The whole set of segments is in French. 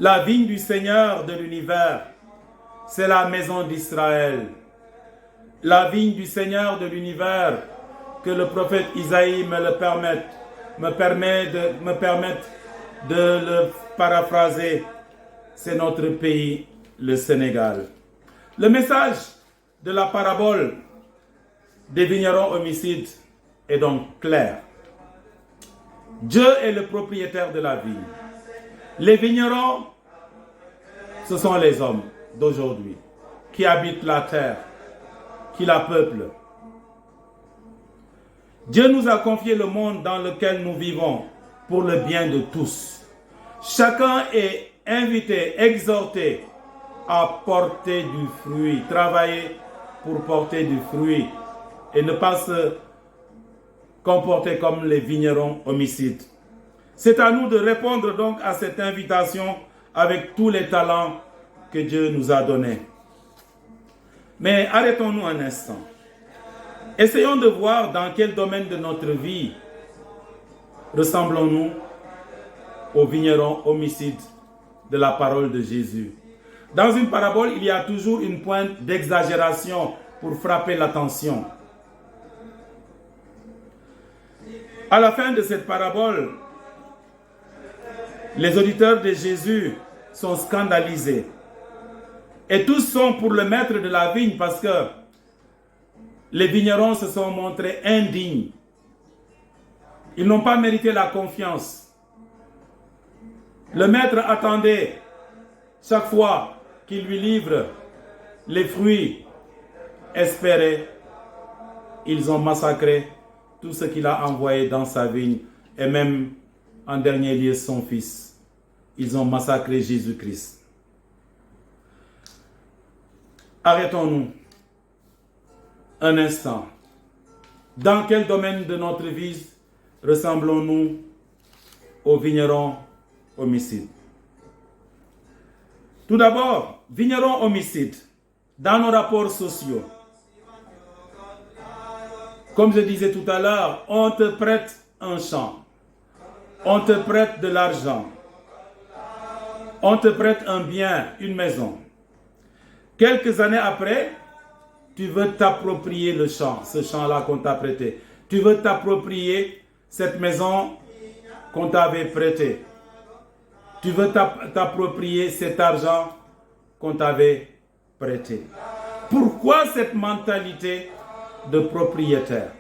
La vigne du Seigneur de l'univers, c'est la maison d'Israël. La vigne du Seigneur de l'univers, que le prophète Isaïe me permette de le paraphraser, c'est notre pays, le Sénégal. Le message de la parabole des vignerons homicides est donc clair. Dieu est le propriétaire de la vigne. Les vignerons, ce sont les hommes d'aujourd'hui qui habitent la terre, qui la peuplent. Dieu nous a confié le monde dans lequel nous vivons pour le bien de tous. Chacun est invité, exhorté à porter du fruit, travailler pour porter du fruit et ne pas se comporter comme les vignerons homicides. C'est à nous de répondre donc à cette invitation avec tous les talents que Dieu nous a donnés. Mais arrêtons-nous un instant. Essayons de voir dans quel domaine de notre vie ressemblons-nous aux vignerons homicides de la parole de Jésus. Dans une parabole, il y a toujours une pointe d'exagération pour frapper l'attention. À la fin de cette parabole, les auditeurs de Jésus sont scandalisés. Et tous sont pour le maître de la vigne parce que les vignerons se sont montrés indignes. Ils n'ont pas mérité la confiance. Le maître attendait chaque fois qu'il lui livre les fruits espérés. Ils ont massacré tout ce qu'il a envoyé dans sa vigne et même en dernier lieu son fils. Ils ont massacré Jésus-Christ. Arrêtons-nous un instant. Dans quel domaine de notre vie ressemblons-nous aux vignerons homicides? Tout d'abord, vignerons homicides, dans nos rapports sociaux. Comme je disais tout à l'heure, on te prête un champ, on te prête de l'argent, on te prête un bien, une maison. Quelques années après, tu veux t'approprier le champ, ce champ-là qu'on t'a prêté. Tu veux t'approprier cette maison qu'on t'avait prêtée. Tu veux t'approprier cet argent qu'on t'avait prêté. Pourquoi cette mentalité de propriétaire?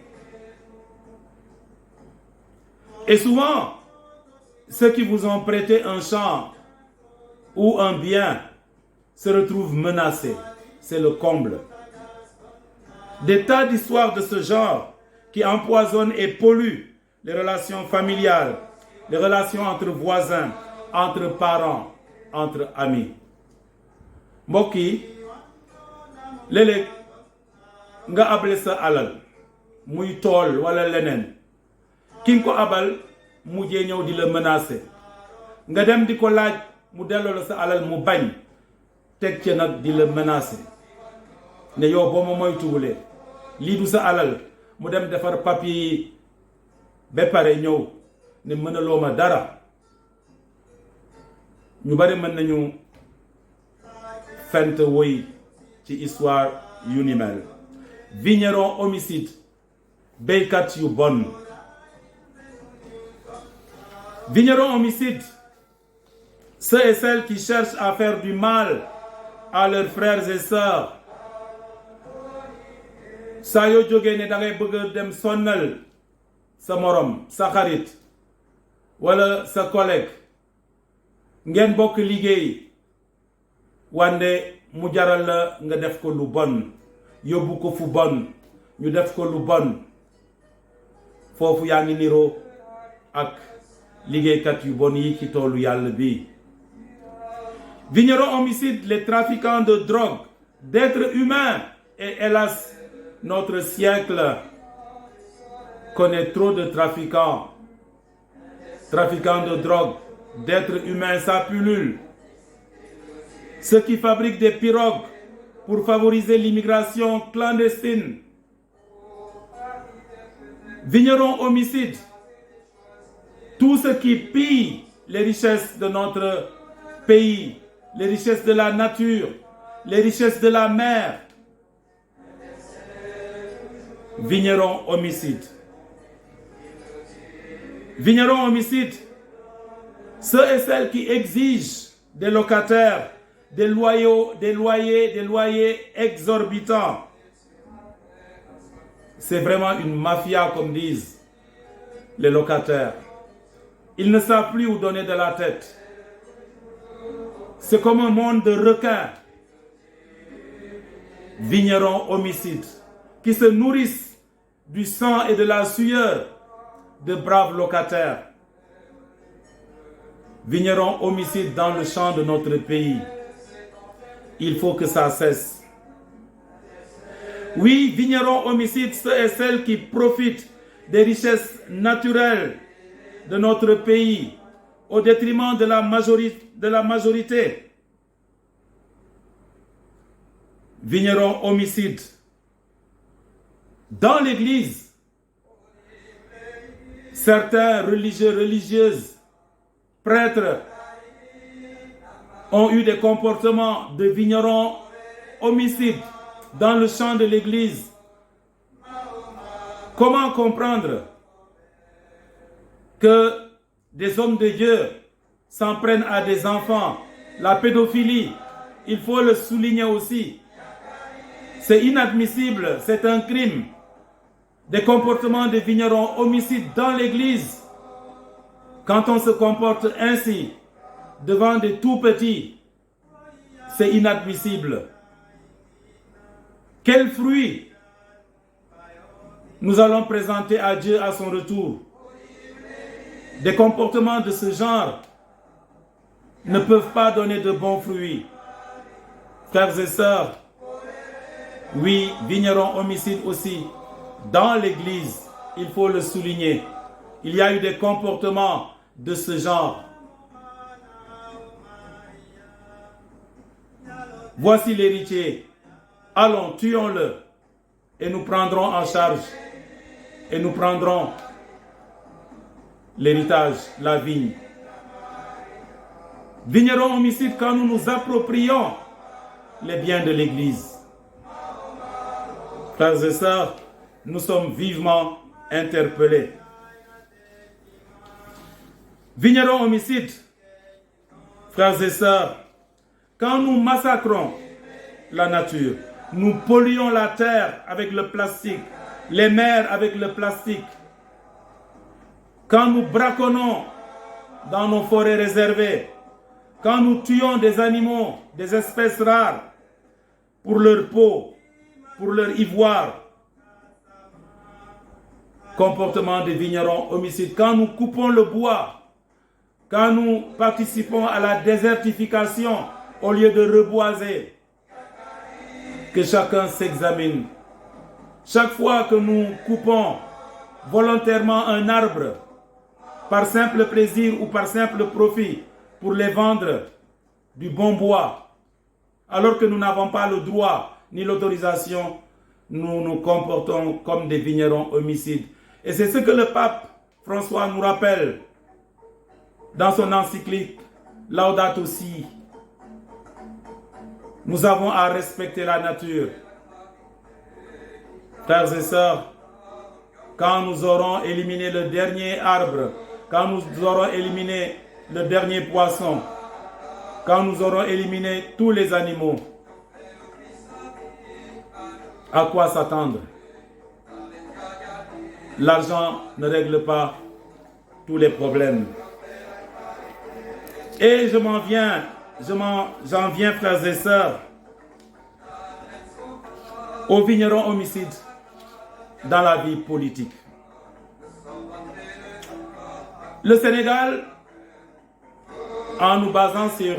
Et souvent, ceux qui vous ont prêté un champ ou un bien se retrouvent menacés. C'est le comble. Des tas d'histoires de ce genre qui empoisonnent et polluent les relations familiales, les relations entre voisins, entre parents, entre amis. Mbokk yi léeg-léeg nga abale sa alal muy tool wala leneen ki nga ko abal mujjee ñëw di la menacer nga dem di ko laaj mu delloo la sa alal mu bañ teg ci nag di la menacer ne yow boo ma moytuwulee lii du sa alal mu dem defar papier yi ba pare ñëw ne mënaloo ma dara. ñu bari mën nañu fent woy ci histoire yu ni mel. Vigneron homicide, béykat yu bon. Vigneron homicide, ceux et celles qui cherchent à faire du mal à leurs frères et sœurs. saa yoo jógee ne da ngay bëgg dem sonnal sa morom, sa xarit wala sa collègue ngeen bokk liggéey wande mu jaral la nga def ko lu bon yóbbu ko fu bon ñu def ko lu bon foofu yaa ngi niroo ak liggéeykat yu bon yi ci toolu yàlla bi. Vignerons homicides, les trafiquants de drogue, d'êtres humains, et hélas notre siècle connaît trop de trafiquants de drogue, d'êtres humains, ça pullule. Ceux qui fabriquent des pirogues pour favoriser l'immigration clandestine. Vignerons homicides, tous ceux qui pillent les richesses de notre pays, les richesses de la nature, les richesses de la mer. Vignerons homicides. Vignerons homicides, ceux et celles qui exigent des locataires des loyers exorbitants. C'est vraiment une mafia, comme disent les locataires. Ils ne savent plus où donner de la tête. C'est comme un monde de requins. Vignerons homicides qui se nourrissent du sang et de la sueur de braves locataires. Vignerons homicides dans le champ de notre pays. Il faut que ça cesse. Oui, vignerons homicides, ceux et celles qui profitent des richesses naturelles de notre pays au détriment de la majorité. Vignerons homicides dans l'Église. Certains religieux, religieuses, prêtres ont eu des comportements de vignerons homicides dans le champ de l'Église. Comment comprendre que des hommes de Dieu s'en prennent à des enfants? La pédophilie, il faut le souligner aussi. C'est inadmissible, c'est un crime. Des comportements de vignerons homicides dans l'Église. Quand on se comporte ainsi devant des tout-petits, c'est inadmissible. Quel fruit nous allons présenter à Dieu à son retour? Des comportements de ce genre ne peuvent pas donner de bons fruits. Frères et sœurs, oui, vignerons homicides aussi dans l'Église, il faut le souligner. Il y a eu des comportements de ce genre. Voici l'héritier. Allons, tuons-le et nous prendrons en charge et nous prendrons l'héritage, la vigne. Vignerons homicides quand nous nous approprions les biens de l'Église. Frères et sœurs, nous sommes vivement interpellés. Vignerons homicides, frères et sœurs, quand nous massacrons la nature, nous polluons la terre avec le plastique, les mers avec le plastique. Quand nous braconnons dans nos forêts réservées, quand nous tuons des animaux, des espèces rares, pour leur peau, pour leur ivoire, comportement des vignerons homicides, quand nous coupons le bois, quand nous participons à la désertification au lieu de reboiser, que chacun s'examine. Chaque fois que nous coupons volontairement un arbre, par simple plaisir ou par simple profit, pour les vendre du bon bois, alors que nous n'avons pas le droit ni l'autorisation, nous nous comportons comme des vignerons homicides. Et c'est ce que le pape François nous rappelle dans son encyclique Laudato Si. Nous avons à respecter la nature. Frères et sœurs, quand nous aurons éliminé le dernier arbre, quand nous aurons éliminé le dernier poisson, quand nous aurons éliminé tous les animaux, à quoi s'attendre? L'argent ne règle pas tous les problèmes. Et j'en viens, frères et sœurs, aux vignerons homicides dans la vie politique. Le Sénégal, en nous basant sur